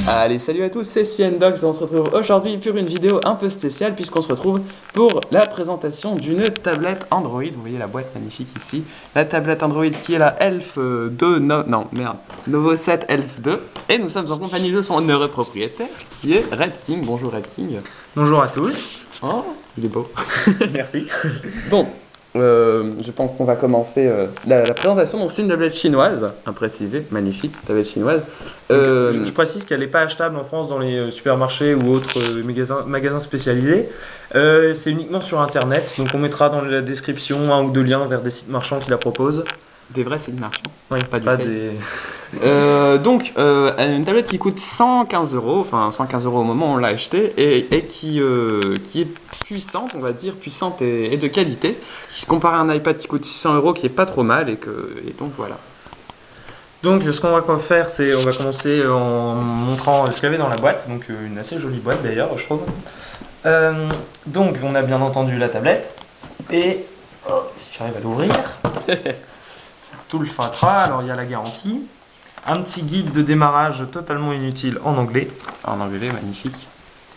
Allez, salut à tous, c'est CNDox et on se retrouve aujourd'hui pour une vidéo un peu spéciale puisqu'on se retrouve pour la présentation d'une tablette Android. Vous voyez la boîte magnifique ici. La tablette Android qui est la Elf 2, Novo 7 Elf 2. Et nous sommes en compagnie de son heureux propriétaire qui est Red King. Bonjour Red King. Bonjour à tous. Oh, il est beau. Merci. Bon. Je pense qu'on va commencer la présentation. Donc c'est une tablette chinoise, à préciser, magnifique tablette chinoise. Je précise qu'elle n'est pas achetable en France dans les supermarchés ou autres magasins spécialisés. C'est uniquement sur internet, donc on mettra dans la description un ou deux liens vers des sites marchands qui la proposent. Des vrais sites marchands. Oui, pas des... Donc une tablette qui coûte 115 €, enfin 115 € au moment où on l'a acheté et qui est puissante, on va dire, puissante et de qualité. Comparé à un iPad qui coûte 600 €, qui est pas trop mal et donc voilà. Donc ce qu'on va faire, c'est on va commencer en montrant ce qu'il y avait dans la boîte, donc une assez jolie boîte d'ailleurs, je trouve. Donc on a bien entendu la tablette et si j'arrive à l'ouvrir, tout le fatras. Alors il y a la garantie, un petit guide de démarrage totalement inutile en anglais. En anglais, magnifique.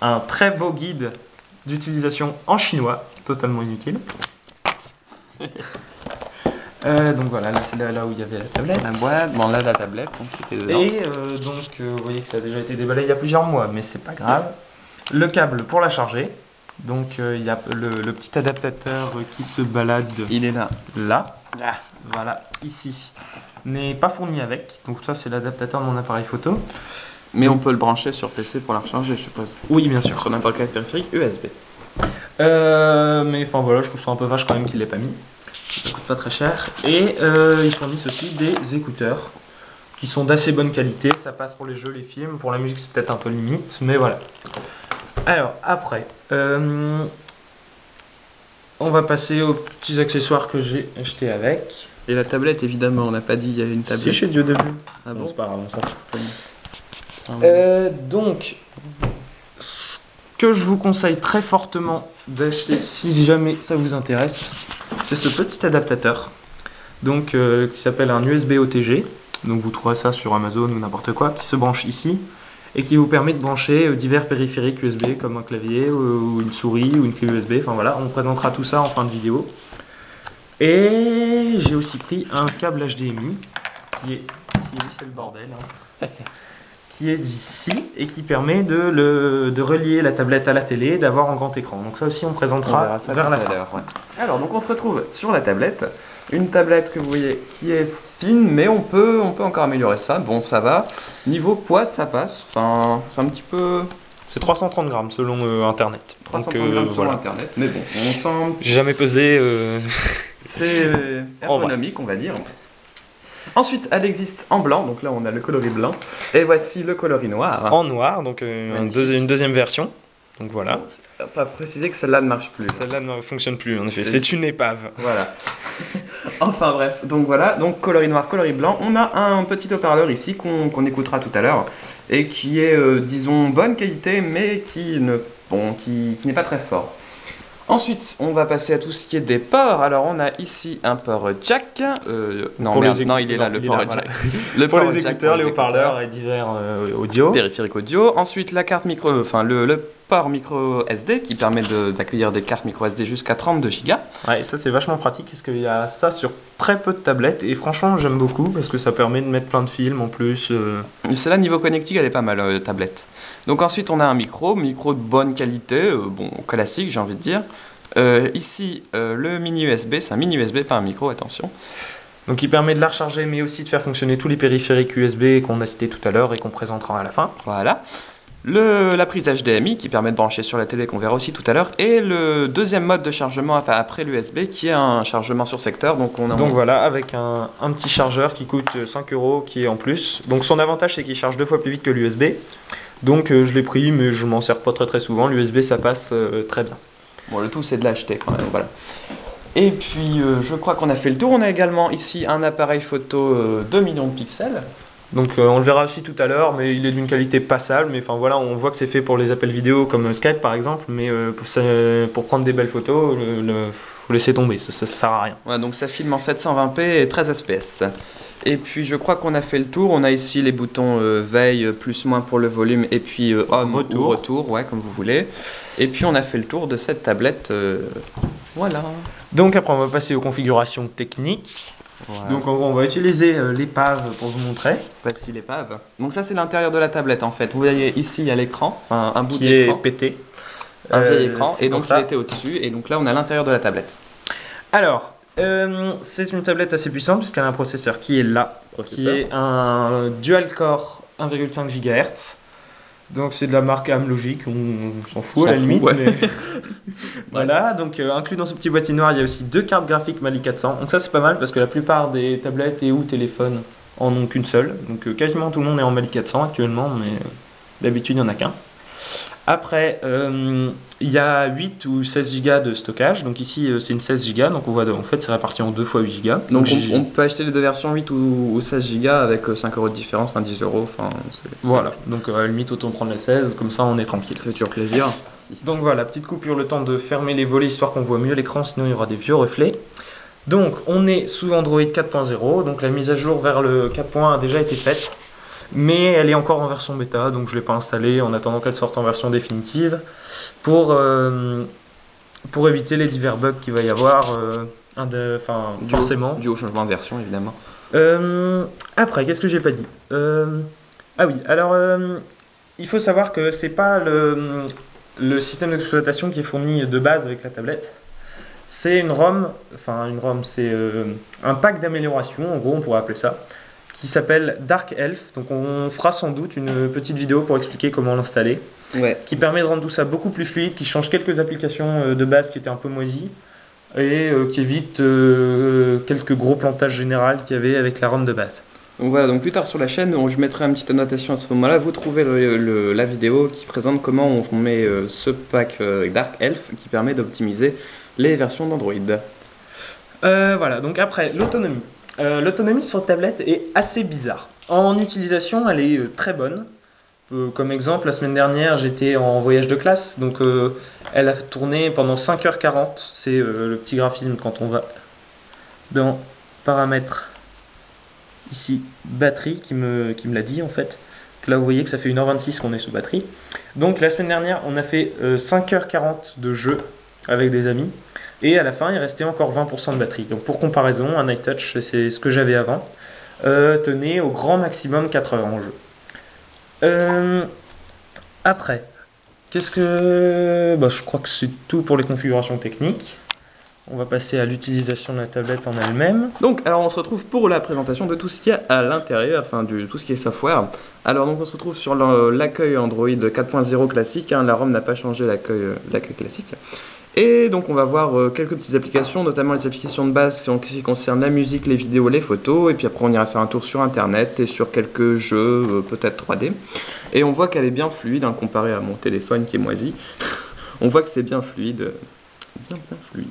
Un très beau guide d'utilisation en chinois, totalement inutile. Donc voilà, là c'est là où il y avait la tablette. La boîte, bon là la tablette donc, qui était dedans. Et vous voyez que ça a déjà été déballé il y a plusieurs mois, mais c'est pas grave. Le câble pour la charger. Donc il y a le petit adaptateur qui se balade. Il est là. Là. Voilà, ici. N'est pas fourni avec. Donc ça c'est l'adaptateur de mon appareil photo. Mais on peut le brancher sur PC pour la recharger, je suppose. Oui, bien sûr. Sur n'importe quel périphérique USB. Mais enfin voilà, je trouve ça un peu vache quand même qu'il l'ait pas mis. Ça coûte pas très cher. Et ils fournissent aussi des écouteurs qui sont d'assez bonne qualité. Ça passe pour les jeux, les films. Pour la musique, c'est peut-être un peu limite, mais voilà. Alors, après, on va passer aux petits accessoires que j'ai achetés avec. Et la tablette, évidemment, on n'a pas dit il y avait une tablette. Si, chez Dieu de vue. Ah bon, c'est pas grave, on s'en fout. Ah Donc, ce que je vous conseille très fortement d'acheter si jamais ça vous intéresse, c'est ce petit adaptateur donc, qui s'appelle un USB OTG. Donc vous trouverez ça sur Amazon ou n'importe quoi, qui se branche ici et qui vous permet de brancher divers périphériques USB comme un clavier ou une souris ou une clé USB. Enfin voilà, on présentera tout ça en fin de vidéo. Et j'ai aussi pris un câble HDMI qui est ici, c'est le bordel. Qui est d'ici et qui permet de relier la tablette à la télé, d'avoir un grand écran. Donc ça aussi on présentera vers la fin. Ouais. Alors donc on se retrouve sur la tablette, une tablette que vous voyez qui est fine mais on peut encore améliorer ça. Bon ça va, niveau poids ça passe, enfin c'est un petit peu... C'est 330 grammes selon internet. 330 grammes selon internet, mais bon on sent... J'ai jamais pesé... C'est ergonomique on va dire. Ensuite, elle existe en blanc, donc là on a le coloris blanc, et voici le coloris noir. En noir, donc une deuxième version. Donc voilà. Pas préciser que celle-là ne marche plus. Celle-là ne fonctionne plus, en effet. C'est une épave. Voilà. Enfin bref, donc voilà, donc coloris noir, coloris blanc. On a un petit haut-parleur ici qu'on écoutera tout à l'heure, et qui est, disons, bonne qualité, mais qui n'est pas très fort. Ensuite, on va passer à tout ce qui est des ports. Alors, on a ici un port jack. Non, il est là, le port jack. Le pour les écouteurs, les haut-parleurs et divers audio. Périphérique audio. Ensuite, la carte micro, le port micro SD qui permet d'accueillir des cartes micro SD jusqu'à 32 Go. Ouais, ça c'est vachement pratique parce qu'il y a ça sur très peu de tablettes et franchement j'aime beaucoup parce que ça permet de mettre plein de films en plus. Et celle-là, niveau connectique, elle est pas mal, tablette. Donc ensuite, on a un micro de bonne qualité, bon, classique j'ai envie de dire. Ici, le mini USB, c'est un mini USB, pas un micro, attention. Donc il permet de la recharger mais aussi de faire fonctionner tous les périphériques USB qu'on a cités tout à l'heure et qu'on présentera à la fin. Voilà. La prise HDMI qui permet de brancher sur la télé qu'on verra aussi tout à l'heure. Et le deuxième mode de chargement après l'USB qui est un chargement sur secteur. Donc voilà, avec un petit chargeur qui coûte 5 € qui est en plus. Donc son avantage c'est qu'il charge 2 fois plus vite que l'USB. Donc je l'ai pris mais je m'en sers pas très souvent. L'USB ça passe très bien. Bon, le tout c'est de l'acheter quand même, voilà. Et puis je crois qu'on a fait le tour. On a également ici un appareil photo 2 millions de pixels. Donc on le verra aussi tout à l'heure, mais il est d'une qualité passable. Mais enfin voilà, on voit que c'est fait pour les appels vidéo comme Skype par exemple, mais pour prendre des belles photos, faut laisser tomber, ça sert à rien. Ouais, donc ça filme en 720p et 13 fps. Et puis je crois qu'on a fait le tour. On a ici les boutons veille, plus moins pour le volume, et puis home ou retour, ouais, comme vous voulez. Et puis on a fait le tour de cette tablette. Voilà. Donc après on va passer aux configurations techniques. Voilà. Donc en gros on va utiliser l'épave pour vous montrer. Voici l'épave. Donc ça c'est l'intérieur de la tablette en fait. Vous voyez ici il y a l'écran, enfin un bout qui d'écran. est pété. Un vieil écran, et donc ça. il était au-dessus, et donc là on a l'intérieur de la tablette. Alors, c'est une tablette assez puissante puisqu'elle a un processeur qui est là, qui est un dual-core 1,5 GHz. Donc c'est de la marque Amlogic, on s'en fout à la limite, ouais. mais voilà. Donc inclus dans ce petit boîtier noir, il y a aussi 2 cartes graphiques Mali 400. Donc ça c'est pas mal parce que la plupart des tablettes et ou téléphones en ont qu'une seule. Donc quasiment tout le monde est en Mali 400 actuellement, mais d'habitude il n'y en a qu'un. Après, il y a 8 ou 16 Go de stockage. Donc ici, c'est une 16 Go. Donc on voit, en fait, c'est réparti en 2 x 8 Go. Donc on peut acheter les deux versions 8 ou 16 Go avec 5 € de différence, enfin 10 €. Voilà. Donc à la limite, autant prendre la 16, comme ça on est tranquille. Ça fait toujours plaisir. Donc voilà, petite coupure, le temps de fermer les volets histoire qu'on voit mieux l'écran, sinon il y aura des vieux reflets. Donc on est sous Android 4.0. Donc la mise à jour vers le 4.1 a déjà été faite. Mais elle est encore en version bêta, donc je ne l'ai pas installée en attendant qu'elle sorte en version définitive pour éviter les divers bugs qu'il va y avoir, forcément. Dû au changement de version, évidemment. Après, qu'est-ce que j'ai pas dit Ah oui, alors il faut savoir que c'est pas le système d'exploitation qui est fourni de base avec la tablette. C'est une ROM, c'est un pack d'amélioration, en gros on pourrait appeler ça, qui s'appelle Dark Elf. Donc on fera sans doute une petite vidéo pour expliquer comment l'installer. Ouais. Qui permet de rendre tout ça beaucoup plus fluide, qui change quelques applications de base qui étaient un peu moisies et qui évite quelques gros plantages généraux qu'il y avait avec la ROM de base. Donc voilà, donc plus tard sur la chaîne, je mettrai une petite annotation à ce moment-là. Vous trouvez la vidéo qui présente comment on met ce pack Dark Elf qui permet d'optimiser les versions d'Android. Voilà, donc après, l'autonomie. L'autonomie sur tablette est assez bizarre. En utilisation, elle est très bonne. Comme exemple, la semaine dernière, j'étais en voyage de classe, donc elle a tourné pendant 5h40. C'est le petit graphisme quand on va dans paramètres, ici, batterie, qui me l'a dit en fait. Là, vous voyez que ça fait 1h26 qu'on est sous batterie. Donc la semaine dernière, on a fait 5h40 de jeu avec des amis. Et à la fin, il restait encore 20% de batterie. Donc pour comparaison, un iTouch, c'est ce que j'avais avant, tenait au grand maximum 4 heures en jeu. Après, qu'est-ce que... je crois que c'est tout pour les configurations techniques. On va passer à l'utilisation de la tablette en elle-même. Donc, alors on se retrouve pour la présentation de tout ce qu'il y a à l'intérieur, enfin de tout ce qui est software. Alors donc on se retrouve sur l'accueil Android 4.0 classique, hein, la ROM n'a pas changé l'accueil classique. Et donc on va voir quelques petites applications, notamment les applications de base qui concernent la musique, les vidéos, les photos, et puis après on ira faire un tour sur internet et sur quelques jeux, peut-être 3D. Et on voit qu'elle est bien fluide, hein, comparé à mon téléphone qui est moisi. On voit que c'est bien fluide, bien fluide.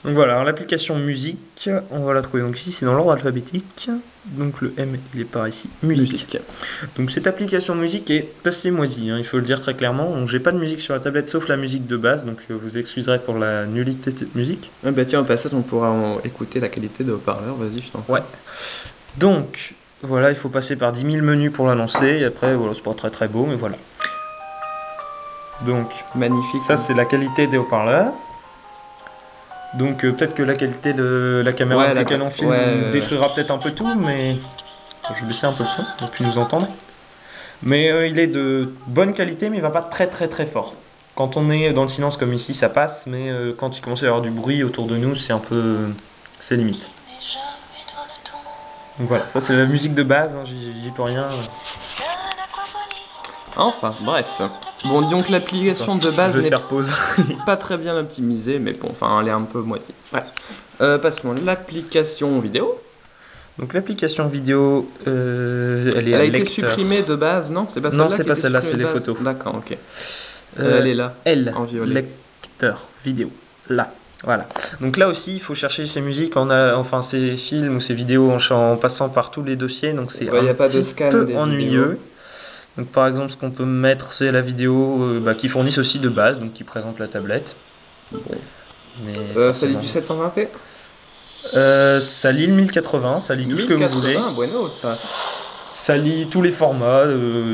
Donc voilà, alors l'application musique, on va la trouver donc ici, c'est dans l'ordre alphabétique. Donc le M, il est par ici, musique. Donc cette application musique est assez moisie, hein, il faut le dire très clairement. Donc j'ai pas de musique sur la tablette sauf la musique de base, donc vous excuserez pour la nullité de cette musique. Ah bah tiens, au passage, on pourra écouter la qualité de haut-parleur, vas-y, je t'en prie. Ouais. Donc voilà, il faut passer par 10 000 menus pour la lancer, et après voilà, c'est pas très très beau, mais voilà. Donc magnifique. Ça c'est la qualité des haut-parleurs. Donc peut-être que la qualité de la caméra avec laquelle on filme détruira peut-être un peu tout, mais je vais baisser un peu le son pour plus nous entendre. Mais il est de bonne qualité, mais il va pas très très très fort. Quand on est dans le silence comme ici, ça passe, mais quand il commence à y avoir du bruit autour de nous, c'est un peu... c'est limite. Donc voilà, ça c'est la musique de base, hein, j'y peux rien. Enfin, bref. Bon, donc l'application de base n'est pas très bien optimisée, mais bon, enfin, elle est un peu moisie. Bref. Passons à l'application vidéo. Donc l'application vidéo, elle est elle a été supprimée de base, non? C'est pas celle-là? Non, c'est pas celle-là, c'est les photos. D'accord, ok. Elle est là, en violet. Lecteur vidéo, là. Voilà. Donc là aussi, il faut chercher ses musiques, ses films ou ses vidéos en passant par tous les dossiers, donc c'est un petit peu ennuyeux. Donc par exemple, ce qu'on peut mettre, c'est la vidéo qui fournissent aussi de base, donc qui présente la tablette. Bon. Mais c'est du 720p? Ça lit le 1080, ça lit tout ce que vous voulez. 1080, bueno, ça. Ça lit tous les formats,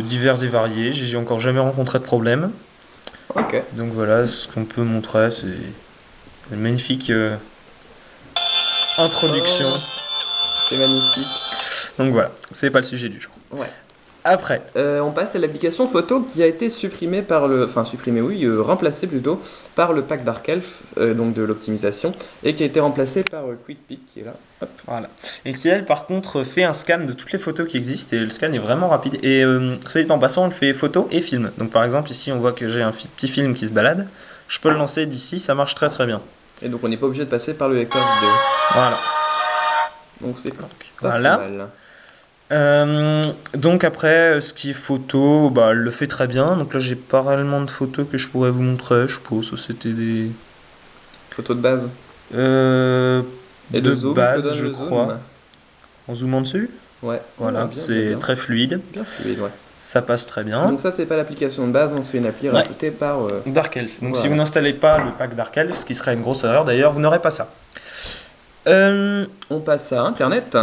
divers et variés. J'ai encore jamais rencontré de problème. Ok. Donc voilà, ce qu'on peut montrer, c'est une magnifique introduction. Oh, c'est magnifique. Donc voilà, c'est pas le sujet du jour. Ouais. Après, On passe à l'application photo qui a été supprimée par le... Enfin, supprimée, oui, remplacée plutôt par le pack Darkelf, donc de l'optimisation, et qui a été remplacée par QuickPic, qui est là. Hop. voilà. Et qui, elle, par contre, fait un scan de toutes les photos qui existent, et le scan est vraiment rapide. Et soit dit en passant, on le fait photo et film. Donc par exemple, ici, on voit que j'ai un petit film qui se balade. Je peux le lancer d'ici, ça marche très très bien. Et donc on n'est pas obligé de passer par le lecteur vidéo. Voilà. Donc c'est pas Voilà. mal. Donc après, ce qui est photo, bah, elle le fait très bien. Donc là, j'ai pas réellement de photos que je pourrais vous montrer. Je suppose que c'était des... Photo de base. Et de zoom, base, te donne je le crois. zoom. En zoomant dessus, Ouais. voilà, Ouais, bien, c'est bien. très fluide. Bien fluide, ouais. Ça passe très bien. Donc ça c'est pas l'application de base, hein, c'est une appli Ouais. rajoutée par... Dark Elf. Donc Voilà. si vous n'installez pas le pack Dark Elf, ce qui serait une grosse erreur d'ailleurs, vous n'aurez pas ça. On passe à Internet.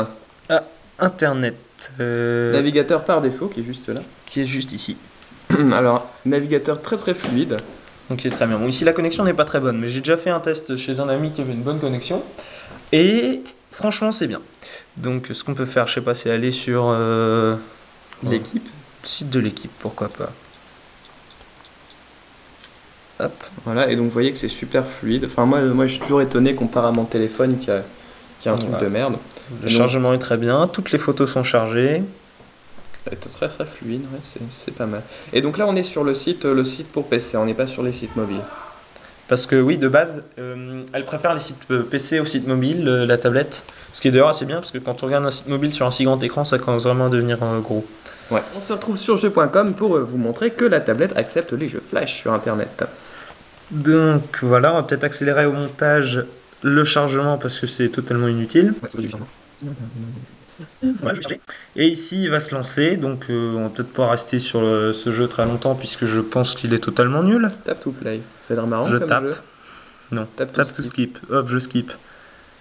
Internet. Navigateur par défaut qui est juste là. Qui est juste ici. Alors, navigateur très très fluide. Donc il est très bien. Bon, ici la connexion n'est pas très bonne, mais j'ai déjà fait un test chez un ami qui avait une bonne connexion. Et franchement, c'est bien. Donc ce qu'on peut faire, je sais pas, c'est aller sur L'équipe. le site de l'équipe, pourquoi pas. Hop. Voilà, et donc vous voyez que c'est super fluide. Enfin, moi je suis toujours étonné comparé à mon téléphone qui a un truc Voilà. de merde. Le Et donc, chargement est très bien, toutes les photos sont chargées. c'est très très fluide, ouais, c'est pas mal. Et donc là, on est sur le site pour PC, on n'est pas sur les sites mobiles. Parce que oui, de base, elle préfère les sites PC aux sites mobiles, la tablette. Ce qui est d'ailleurs assez bien, parce que quand on regarde un site mobile sur un si grand écran, ça commence vraiment à devenir gros. Ouais. On se retrouve sur jeux.com pour vous montrer que la tablette accepte les jeux Flash sur Internet. Donc voilà, on va peut-être accélérer au montage le chargement parce que c'est totalement inutile. Voilà, je vais charger. Et ici, il va se lancer, donc on va peut-être pas rester sur ce jeu très longtemps puisque je pense qu'il est totalement nul. Tap to play. Ça a l'air marrant Je comme tape. jeu. Non, Tap to tap to skip. Hop, je skip.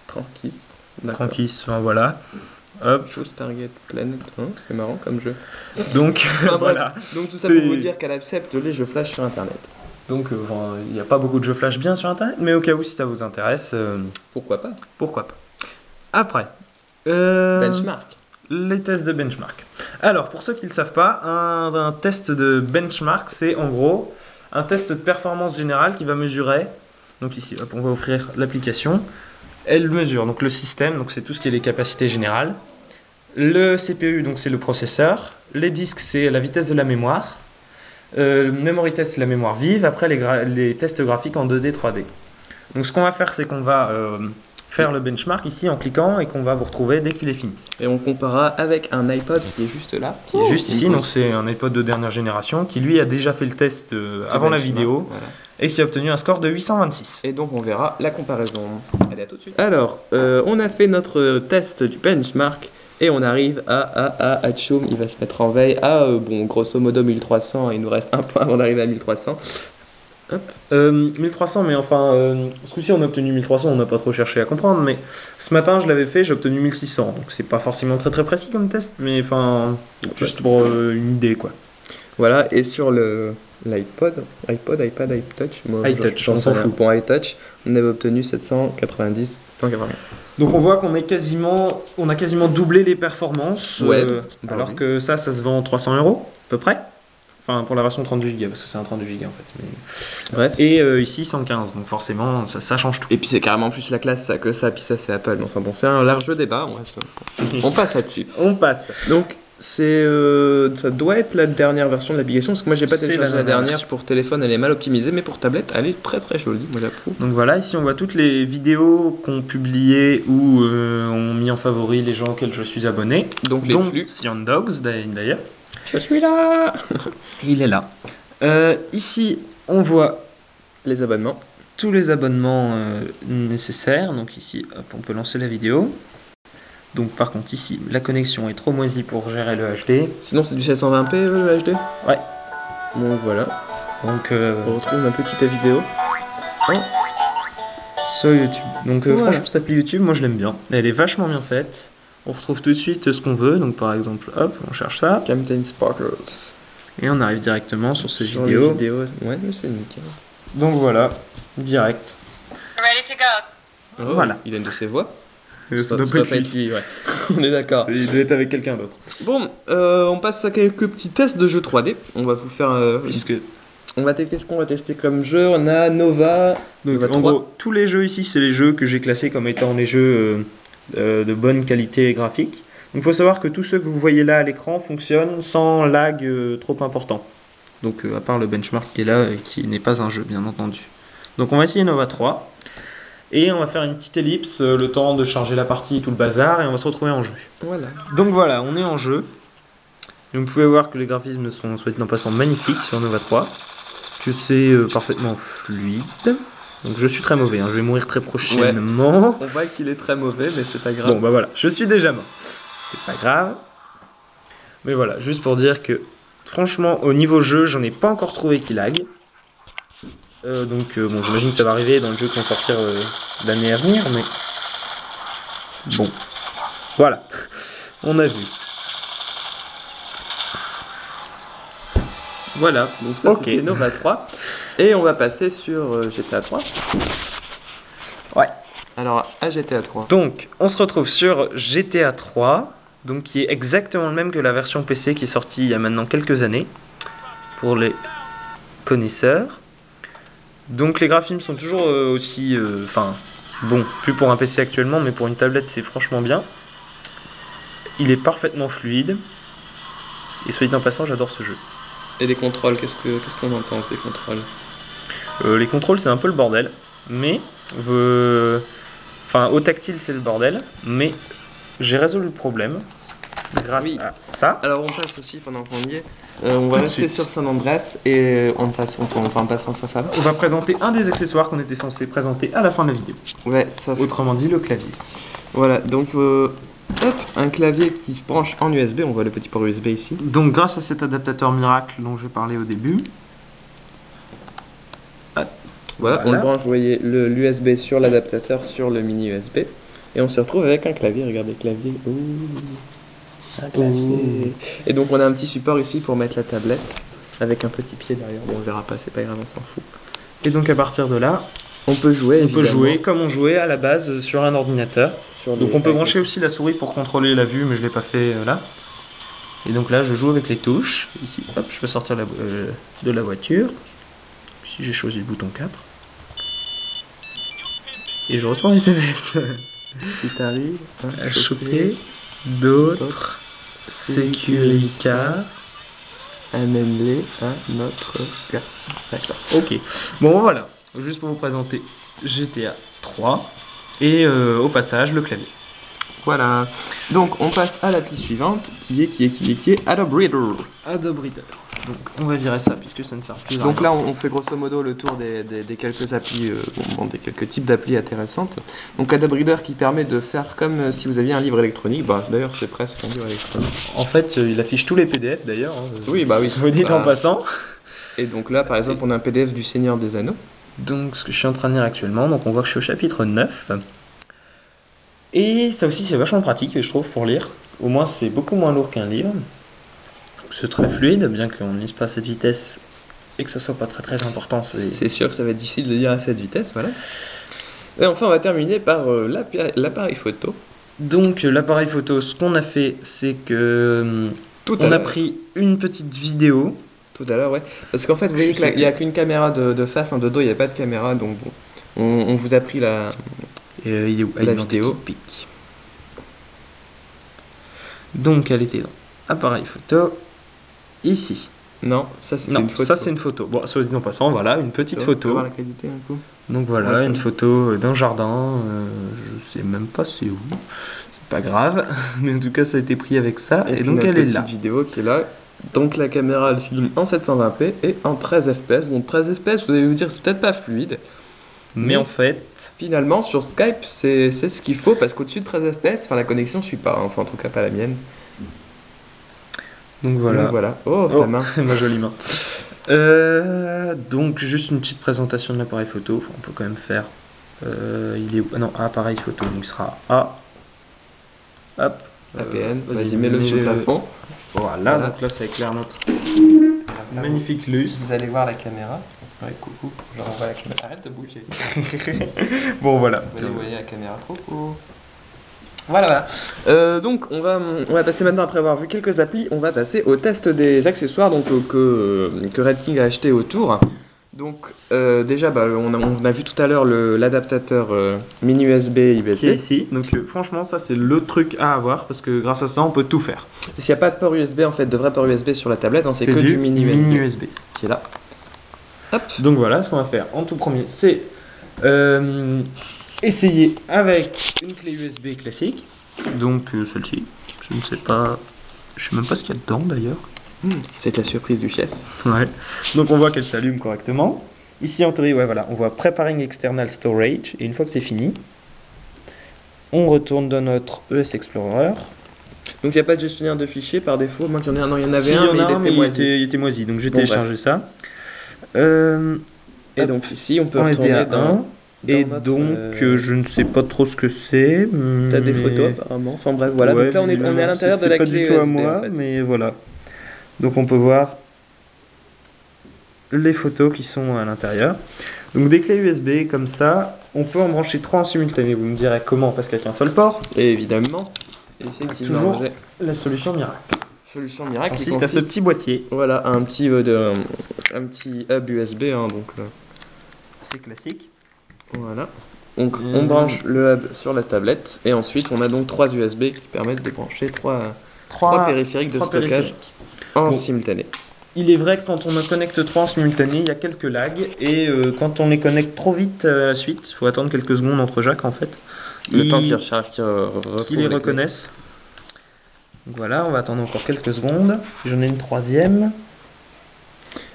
Tranquille. D'accord. Tranquille, voilà. Hop, Choose Target Planet. Oh, c'est marrant comme jeu. donc Enfin, bref. voilà. Donc tout ça C'est- pour vous dire qu'elle accepte les jeux Flash sur Internet. Donc il n'y a pas beaucoup de jeux flash bien sur internet, mais au cas où si ça vous intéresse, Pourquoi pas? pourquoi pas. Après, Benchmark. les tests de benchmark. Alors, pour ceux qui ne le savent pas, un test de benchmark, c'est en gros un test de performance générale qui va mesurer. Donc ici, hop, on va ouvrir l'application. Elle mesure donc le système, donc c'est tout ce qui est les capacités générales. Le CPU, donc c'est le processeur. Les disques, c'est la vitesse de la mémoire. Le memory test, c'est la mémoire vive. Après, les tests graphiques en 2D, 3D. Donc ce qu'on va faire, c'est qu'on va faire le benchmark ici en cliquant et qu'on va vous retrouver dès qu'il est fini. Et on comparera avec un iPod qui est juste là. Qui est juste ici, donc c'est un iPod de dernière génération qui lui a déjà fait le test avant la vidéo Voilà. et qui a obtenu un score de 826. Et donc on verra la comparaison. Allez, à tout de suite. Alors, on a fait notre test du benchmark et on arrive à Hatchoum, il va se mettre en veille à, bon, grosso modo 1300, il nous reste un point avant d'arriver à 1300. 1300, mais enfin, ce coup-ci on a obtenu 1300, on n'a pas trop cherché à comprendre, mais ce matin je l'avais fait, j'ai obtenu 1600, donc c'est pas forcément très très précis comme test, mais enfin, juste pour une idée quoi. Voilà, et sur l'iPod, iPod, iTouch, moi, iTouch, j'en on s'en sais rien. fout. Pour iTouch, on avait obtenu 790, 180. Donc on voit qu'on a quasiment doublé les performances, Ouais, bah alors oui. que ça se vend 300 € à peu près. Enfin pour la version 32 Go, parce que c'est un 32 Go en fait. Mais... Bref. Et ici 115, donc forcément ça change tout. Et puis c'est carrément plus la classe ça, que ça, puis ça c'est Apple. Enfin bon, c'est un large débat, on passe là-dessus. On passe. Donc ça doit être la dernière version de l'application, parce que moi j'ai pas C'est téléchargé la la dernière dernière, version. pour téléphone elle est mal optimisée, mais pour tablette elle est très très jolie, moi j'approuve. Donc voilà, ici on voit toutes les vidéos qu'ont publiées ou ont mis en favori les gens auxquels je suis abonné. Donc les dont flux. Cyan Dogs d'ailleurs. Je suis là. Il est là. Ici on voit Les abonnements. tous les abonnements nécessaires. Donc ici, hop, on peut lancer la vidéo. Donc par contre ici, la connexion est trop moisie pour gérer le HD. Sinon c'est du 720p le HD. Ouais. Donc voilà, Donc on retrouve ma petite vidéo. sur YouTube. Donc Voilà. franchement, cette appli YouTube, moi je l'aime bien. Elle est vachement bien faite. On retrouve tout de suite ce qu'on veut. Donc par exemple, hop, on cherche ça. Camtain Sparkles. Et on arrive directement sur ce Sur vidéo. les vidéos. Ouais, mais c'est nickel. Donc voilà, direct. Ready to go. Oh, Voilà. Il a une de ses voix. Ça doit pas être lui. lui, ouais. On est d'accord. Il doit être avec quelqu'un d'autre. Bon, on passe à quelques petits tests de jeux 3D. On va vous faire. Puisque Qu'est-ce qu'on va tester comme jeu? On a Nova. donc, Nova en 3. gros, tous les jeux ici, c'est les jeux que j'ai classés comme étant les jeux de bonne qualité graphique. Donc il faut savoir que tous ceux que vous voyez là à l'écran fonctionnent sans lag trop important. Donc à part le benchmark qui est là et qui n'est pas un jeu, bien entendu. Donc on va essayer Nova 3. Et on va faire une petite ellipse, le temps de charger la partie et tout le bazar, et on va se retrouver en jeu. Voilà. Donc voilà, on est en jeu. Et vous pouvez voir que les graphismes sont, soit dit en passant, magnifiques sur Nova 3. Que c'est parfaitement fluide. Donc je suis très mauvais, hein, je vais mourir très prochainement. On voit qu'il est très mauvais, mais c'est pas grave. Bon bah voilà, je suis déjà mort. C'est pas grave. Mais voilà, juste pour dire que franchement, au niveau jeu, j'en ai pas encore trouvé qui lag. Donc bon, j'imagine que ça va arriver dans le jeu qui va sortir l'année à venir, mais bon, voilà, on a vu. Voilà, donc ça Ok. c'était Nova 3. Et on va passer sur GTA 3. Ouais. Alors, à GTA 3. Donc, on se retrouve sur GTA 3, donc qui est exactement le même que la version PC qui est sortie il y a maintenant quelques années, pour les connaisseurs. Donc les graphismes sont toujours aussi, enfin, bon, plus pour un PC actuellement, mais pour une tablette c'est franchement bien. Il est parfaitement fluide. Et soit dit en passant, j'adore ce jeu. Et les contrôles, qu'est-ce qu'on en pense des contrôles? Les contrôles c'est un peu le bordel, mais enfin au tactile c'est le bordel, mais j'ai résolu le problème grâce Oui. à ça. Alors on passe aussi pendant qu'on y est. On va Tout de rester suite. sur San Andreas et on passera sur ça. On va présenter un des accessoires qu'on était censé présenter à la fin de la vidéo. Ouais, sauf. Autrement dit, le clavier. Voilà, donc hop, un clavier qui se branche en USB. On voit le petit port USB ici. Donc grâce à cet adaptateur miracle dont je vais parler au début, Voilà, on Voilà. le branche, vous voyez, l'USB sur l'adaptateur sur le mini USB. Et on se retrouve avec un clavier, regardez le clavier. Ouh. un clavier. Et donc on a un petit support ici pour mettre la tablette. Avec un petit pied derrière. Bon, on verra pas, c'est pas grave, on s'en fout. Et donc à partir de là, On peut jouer, on peut évidemment, jouer comme on jouait à la base sur un ordinateur. sur Donc les- on peut avec brancher aussi la souris pour contrôler la vue, mais je l'ai pas fait là. Et donc là, je joue avec les touches. Ici, hop, je peux sortir de la voiture. Ici, j'ai choisi le bouton 4. Et je reçois un SMS. Si t'arrives À choper d'autres Securica. amène-les à notre gars. D'accord. Ok. Bon, voilà. Juste pour vous présenter GTA 3. Et au passage, le clavier. Voilà. Donc on passe à l'appli suivante qui est Adobe Reader. Adobe Reader. Donc on va virer ça puisque ça ne sert plus à Donc rien. là on fait grosso modo le tour des quelques applis, des quelques types d'applis intéressantes. Donc Adobe Reader qui permet de faire comme si vous aviez un livre électronique. Bah d'ailleurs c'est presque un livre électronique. En fait, il affiche tous les PDF d'ailleurs. Oui bah oui. Vous dites en Bah, passant. Et donc là par exemple on a un PDF du Seigneur des Anneaux. Donc ce que je suis en train de lire actuellement, donc on voit que je suis au chapitre 9. Et ça aussi c'est vachement pratique je trouve pour lire. Au moins c'est beaucoup moins lourd qu'un livre. C'est très fluide, bien qu'on ne lise pas à cette vitesse et que ce soit pas très très important. C'est sûr que ça va être difficile de lire à cette vitesse, voilà. Et enfin on va terminer par l'appareil photo. Donc l'appareil photo, ce qu'on a fait, c'est que Tout à on a l'heure. pris une petite vidéo. Tout à l'heure, ouais. Parce qu'en fait, vous voyez Je qu'il sais n'y a qu'une caméra de face, de dos, il n'y a pas de caméra, donc bon. On vous a pris la... Il est où La Identity vidéo. Pic. Donc elle était dans appareil photo, ici. Non, ça c'était Non, une photo. ça c'est une photo. Bon, soit dit en passant, voilà, une petite Tu peux photo. voir la qualité un coup. Donc voilà, Ouais, ça une va. photo d'un jardin. Je sais même pas c'est où. C'est pas grave. Mais en tout cas, ça a été pris avec ça. Et puis donc notre elle est petite là. vidéo qui est là. Donc la caméra elle filme en 720p et en 13 fps. Bon, 13 fps, vous allez vous dire, c'est peut-être pas fluide. Mais en fait, Finalement, sur Skype, c'est ce qu'il faut parce qu'au-dessus de 13 fps, enfin la connexion suit pas. Enfin, en tout cas, pas la mienne. donc voilà. Donc voilà. Oh, Oh, ta main. ma jolie main. Donc juste une petite présentation de l'appareil photo. Enfin, on peut quand même faire Il est où? Ah non, appareil photo, donc il sera A. Hop. APN, vas-y, mets-le sur le plafond. Voilà, donc là ça éclaire notre magnifique luce. Vous allez voir la caméra. Ouais, coucou, je renvoie la caméra. Arrête de bouger. Bon, voilà. Vous voyez la caméra, coucou. Voilà. Donc on va passer maintenant, après avoir vu quelques applis, on va passer au test des accessoires donc, que Red King a acheté autour. Donc déjà on a vu tout à l'heure l'adaptateur mini USB USB. Qui est ici. Donc franchement ça c'est le truc à avoir parce que grâce à ça on peut tout faire. S'il n'y a pas de port USB en fait, de vrai port USB sur la tablette, hein, c'est que du mini USB qui est là. Hop. Donc voilà ce qu'on va faire en tout premier c'est essayer avec une clé USB classique. Donc celle-ci. Je ne sais pas. Je sais même pas ce qu'il y a dedans d'ailleurs. C'est la surprise du chef. Ouais. Donc on voit qu'elle s'allume correctement. Ici en théorie, ouais, voilà, on voit Preparing External Storage. Et une fois que c'est fini, on retourne dans notre ES Explorer. Donc il n'y a pas de gestionnaire de fichiers par défaut. Moi qu'il y en a non, il y en avait Si, un, il y en a un, mais il était moisi. Donc j'ai Bon, téléchargé ça. Et donc ici on peut en retourner SDA1. dans Et notre, donc je ne sais pas trop ce que c'est. T'as des photos apparemment. Enfin bref, voilà. Ouais, donc là on est à l'intérieur de la pas clé du tout à USB, moi, en fait. mais voilà. Donc on peut voir les photos qui sont à l'intérieur. Donc des clés USB comme ça, on peut en brancher 3 en simultané. Vous me direz comment, parce qu'il n'y a qu'un seul port. Et évidemment, effectivement, Toujours j'ai la solution miracle. solution miracle qui Consiste à ce petit boîtier. voilà, un petit hub USB, hein, donc C'est classique. voilà. Donc on branche le hub sur la tablette et ensuite on a donc 3 USB qui permettent de brancher 3 périphériques de stockage périphériques. en Bon. simultané. Il est vrai que quand on en connecte 3 en simultané, il y a quelques lags. Et quand on les connecte trop vite à la suite, il faut attendre quelques secondes entre Jacques en fait. Le temps qu'il Qu'ils les reconnaissent. Donc voilà, on va attendre encore quelques secondes. J'en ai une troisième.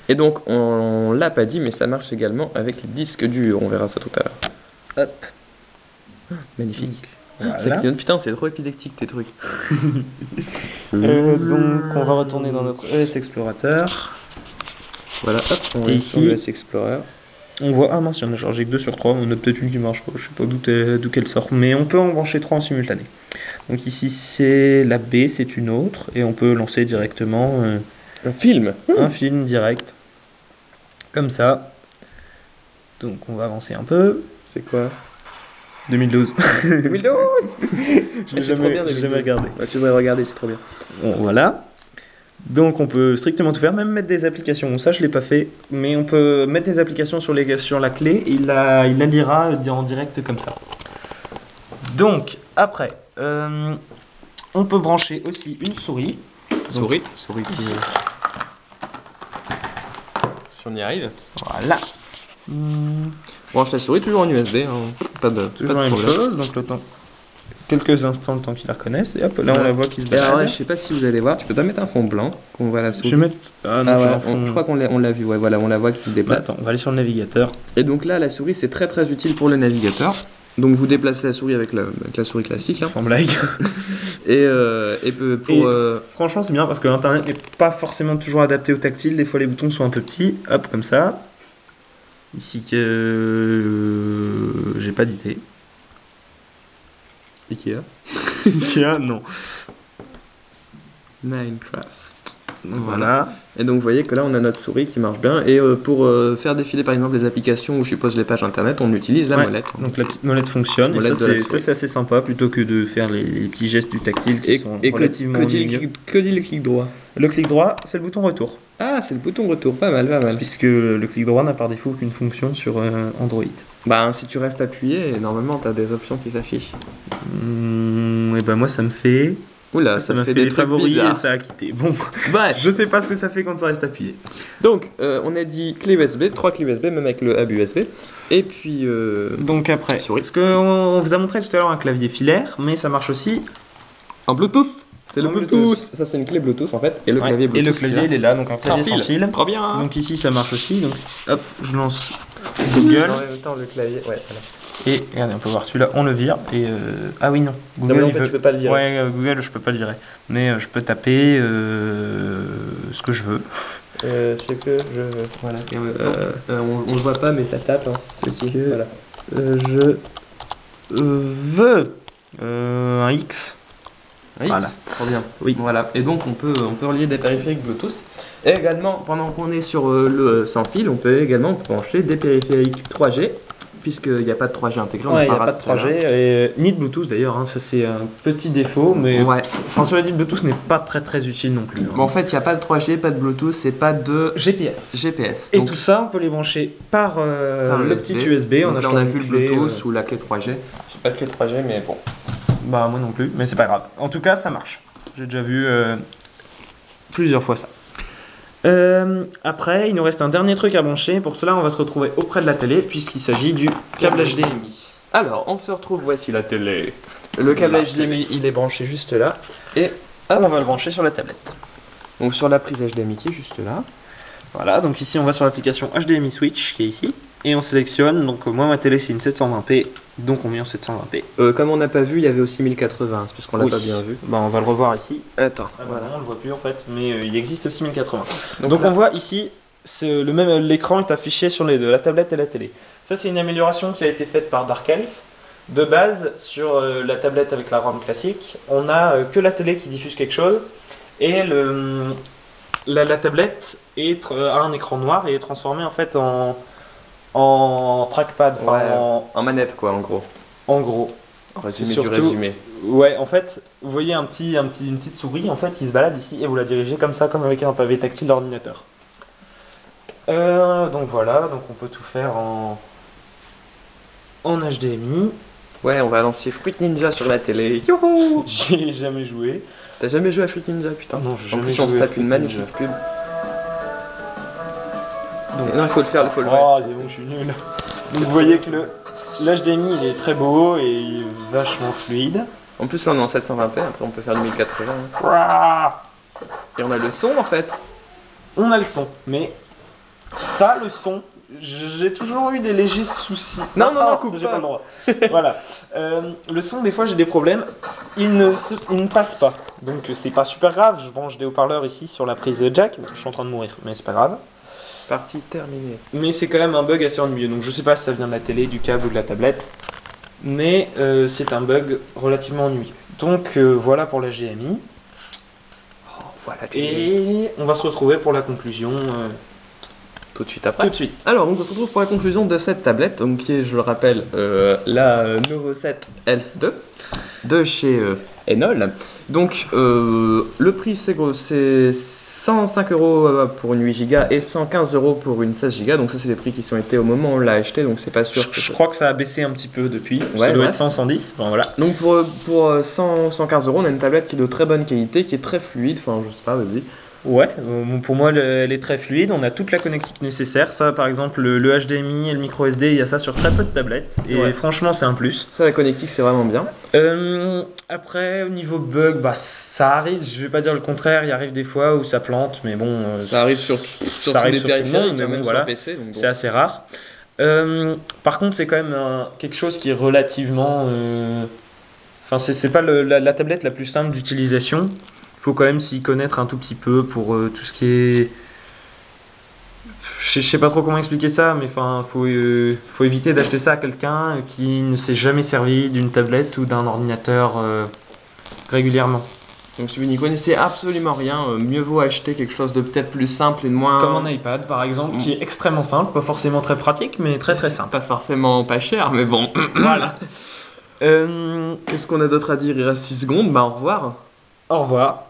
Et donc on l'a pas dit mais ça marche également avec les disques durs, on verra ça tout à l'heure. Hop. Magnifique. Voilà. Ça clignote, putain, c'est trop épileptique tes trucs. Donc on va retourner dans notre ES Explorateur. Voilà, hop, on Et est ici- sur le Explorer. On voit, ah mince, il y en a chargé que 2 sur 3, on a peut-être une qui marche pas, je sais pas d'où qu'elle sort, mais on peut en brancher 3 en simultané. Donc ici c'est la B, c'est une autre, et on peut lancer directement Un film. un film direct, comme ça. Donc on va avancer un peu. C'est quoi 2012. 2012. Je C'est trop bien, j'ai 2012. jamais regardé. Ouais, tu devrais regarder, c'est trop bien. Bon, voilà. Donc on peut strictement tout faire, même mettre des applications. Ça je l'ai pas fait, mais on peut mettre des applications sur la clé et il la lira en direct comme ça. Donc après, on peut brancher aussi une souris. Souris qui... Si on y arrive. Voilà. Branche la souris toujours en USB, hein. Pas de Toujours pas la de même problème. chose. Donc le temps, quelques instants le temps qu'ils la reconnaissent. Et hop, là on Voilà. la voit qui se Et alors là, balade. je sais pas si vous allez voir, tu peux pas mettre un fond blanc qu'on voit la souris. Je vais mettre. Ah non, Ah je ouais, vais en fond. je crois qu'on l'a vu, ouais, voilà, on la voit qui se Bah, déplace. attends, on va aller sur le navigateur. Et donc là, la souris, c'est très très utile pour le navigateur. Donc vous déplacez la souris avec la souris classique. Hein. Sans blague. Franchement, c'est bien parce que l'internet n'est pas forcément toujours adapté au tactile. Des fois, les boutons sont un peu petits. Hop, comme ça. Ici, j'ai pas d'idée. Ikea. Ikea, non. Minecraft. Voilà. Et donc vous voyez que là on a notre souris qui marche bien et pour faire défiler par exemple les applications ou je suppose les pages internet on utilise la Ouais, molette. Donc la petite molette fonctionne. Molette et de la ça, souris. c'est assez sympa plutôt que de faire les petits gestes du tactile qui sont relativement ennuyeux. que dit le clic droit? Le clic droit, c'est le bouton retour. Ah c'est le bouton retour, pas mal, pas mal. Puisque le clic droit n'a par défaut aucune fonction sur Android. Bah si tu restes appuyé, normalement t'as des options qui s'affichent. Et ben moi ça me fait... Oula, ça ça m'a fait fait des des trucs favoris et bizarres. ça a quitté. Bon, Bref. je sais pas ce que ça fait quand ça reste appuyé. Donc on a dit clé USB, 3 clés USB même avec le hub USB. Et puis Donc après, souris. parce qu'on vous a montré tout à l'heure un clavier filaire, mais ça marche aussi. en Bluetooth. C'est le En Bluetooth. Bluetooth. Ça c'est une clé Bluetooth en fait. Et le Ouais, clavier Bluetooth. et le clavier il est là, donc un clavier sans fil. Trop bien. Donc ici ça marche aussi. Donc hop, je lance c'est Google. En même temps le clavier. Ouais, voilà. Et regardez, on peut voir celui-là, on le vire. Et ah oui non, Non, Google mais en il fait, veut. tu peux pas le virer. Ouais, Google je peux pas le virer, mais je peux taper ce que je veux. Ce que je veux. Voilà. Et en même temps, on le voit pas, mais ça tape. Hein. Ce Ici, que- voilà. Je veux un X. Oui, Voilà. trop bien. Oui. Voilà. Et donc on peut relier des périphériques Bluetooth. Et également, pendant qu'on est sur le sans fil, on peut également brancher des périphériques 3G, puisqu'il n'y a pas de 3G intégré. on en Ouais, il n'y a parlera pas de tout à l'heure. 3G, ni de Bluetooth d'ailleurs, hein, ça c'est un petit défaut, mais Ouais. enfin cela dit, le Bluetooth n'est pas très utile non plus. Hein. Bon, en fait, il n'y a pas de 3G, pas de Bluetooth et pas de GPS. GPS. Et Donc, tout ça, on peut les brancher par, le petit USB. Donc là, achetant on a une vu le clé, Bluetooth ou la clé 3G. J'ai pas de clé 3G, mais bon. Bah moi non plus, mais c'est pas grave. En tout cas, ça marche. J'ai déjà vu plusieurs fois ça. Après, il nous reste un dernier truc à brancher. Pour cela, on va se retrouver auprès de la télé puisqu'il s'agit du câble HDMI. Alors, on se retrouve, voici la télé. Le câble La HDMI, il est branché juste là. Et On va le brancher sur la tablette. donc sur la prise HDMI qui est juste là. Voilà, donc ici on va sur l'application HDMI Switch qui est ici. Et on sélectionne, donc moi ma télé c'est une 720p, donc on met en 720p. Comme on n'a pas vu, il y avait aussi 1080, c'est parce qu'on l'a Oui. pas bien vu. Bah on va le revoir ici. Attends, Voilà, on le voit plus en fait, mais il existe aussi 1080. Donc Donc là- on voit ici, c'est le même l'écran est affiché sur les deux, la tablette et la télé. Ça c'est une amélioration qui a été faite par Dark Elf. De base, sur la tablette avec la ROM classique, on a que la télé qui diffuse quelque chose et la tablette a un écran noir et est transformée en fait en trackpad, enfin Ouais, en manette quoi, en gros. en gros. Résumé C'est du surtout- résumé. Ouais, en fait, vous voyez une petite souris en fait qui se balade ici et vous la dirigez comme ça, comme avec un pavé tactile d'ordinateur. Donc voilà, donc on peut tout faire en HDMI. Ouais, on va lancer Fruit Ninja sur la télé. Youhou! J'ai jamais joué. T'as jamais joué à Fruit Ninja, putain? Non, j'ai En jamais plus, on se joué à tape Fruit une magnifique Ninja. pub. Non, il faut le faire, il faut le faire. Oh, c'est bon, je suis nul. Donc vous voyez que l'HDMI il est très beau et il est vachement fluide. En plus, là, on est en 720p, après, on peut faire du 1080. Ouah. Et on a le son en fait. On a le son, mais ça, le son, j'ai toujours eu des légers soucis. Non, non, Ah, coupe ça, j'ai pas. pas le droit. Voilà. Le son, des fois, j'ai des problèmes. Il ne passe pas. Donc, c'est pas super grave. Je branche des haut-parleurs ici sur la prise jack. Je suis en train de mourir, mais c'est pas grave. Partie terminée. Mais c'est quand même un bug assez ennuyeux. Donc, je sais pas si ça vient de la télé, du câble ou de la tablette. Mais c'est un bug relativement ennuyeux. Donc, voilà pour la GMI. Oh, voilà. Et on va se retrouver pour la conclusion tout de suite après. tout de suite. Alors, donc, on se retrouve pour la conclusion de cette tablette, donc qui est, je le rappelle, la Novo 7 Elf 2 de chez Enol. Donc, le prix, c'est 105 € pour une 8 Go et 115 € pour une 16 Go. Donc, ça, c'est les prix qui sont été au moment où on l'a acheté, donc c'est pas sûr que. Je crois que ça a baissé un petit peu depuis. Ouais, Ça doit ouais. être 100, 110. Bon, voilà. Donc, pour 115 €, on a une tablette qui est de très bonne qualité, qui est très fluide. Enfin, je sais pas, vas-y. Ouais, pour moi, elle est très fluide. On a toute la connectique nécessaire. Ça, par exemple, le HDMI et le micro SD, il y a ça sur très peu de tablettes. Et Ouais. franchement, c'est un plus. Ça, la connectique, c'est vraiment bien. Après, au niveau bug, bah, ça arrive. Je vais pas dire le contraire. Il arrive des fois où ça plante, mais bon. Ça arrive sur ça arrive tous sur les tout le monde, périphériques, mais même bon, sur voilà. PC. Donc bon. C'est assez rare. Par contre, c'est quand même quelque chose qui est relativement. Enfin, c'est pas la tablette la plus simple d'utilisation. Il faut quand même s'y connaître un tout petit peu pour tout ce qui est. Je sais pas trop comment expliquer ça, mais enfin, faut éviter d'acheter ça à quelqu'un qui ne s'est jamais servi d'une tablette ou d'un ordinateur régulièrement. Donc si vous n'y connaissez absolument rien, mieux vaut acheter quelque chose de peut-être plus simple et de moins... Comme un iPad par exemple, qui est extrêmement simple, pas forcément très pratique, mais très très simple. Pas forcément pas cher, mais bon. Voilà. Qu'est-ce qu'on a d'autre à dire? Il reste 6 secondes, bah au revoir. Au revoir.